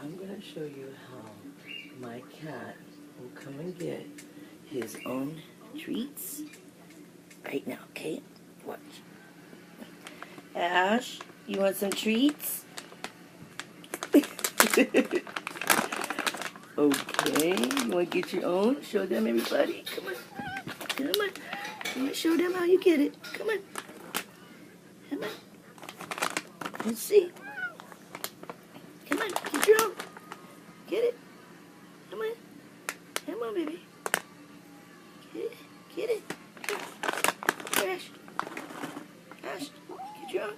I'm going to show you how my cat will come and get his own treats right now, okay? Watch. Ash, you want some treats? Okay, you want to get your own? Show them, everybody. Come on. Come on. Come on, show them how you get it. Come on. Come on. Let's see. Come on, get your own. Get it. Come on. Come on, baby. Get it. Get it. Ash. Ash, get your own.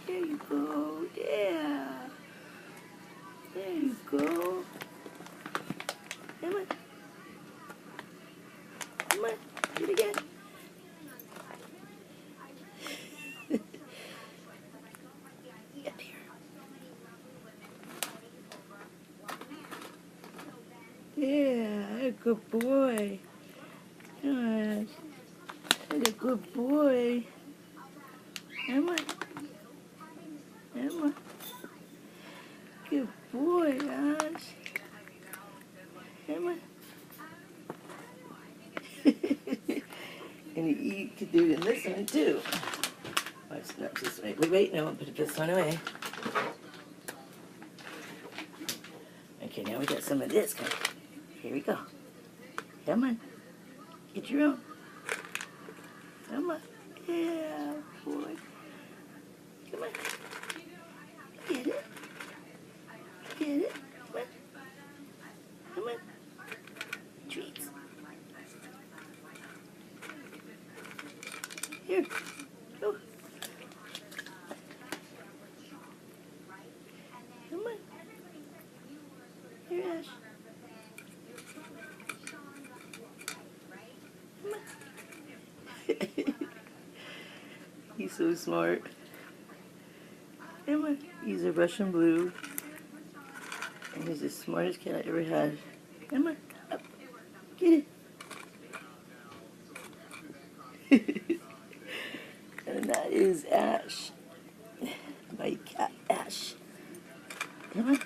There you go. Yeah. There you go. Come on. Come on. Do it again. Up here. Yeah, good boy. Gosh. What a good boy. Come on. Come on. Good boy, Ash. Come on. And you could do it in this one too. Watch, not this way. Wait, no, I'll put this one away. Okay, now we got some of this. Here we go. Come on. Get your own. Come on. Yeah, boy. Come on. Get it. Get it. Come on. Come on. Treats. Here. Go. Come on. Here, Ash. Come on. He's so smart. Come on. He's a Russian blue. And he's the smartest cat I ever had. Come on. Up. Get it. And that is Ash. My cat, Ash. Come on.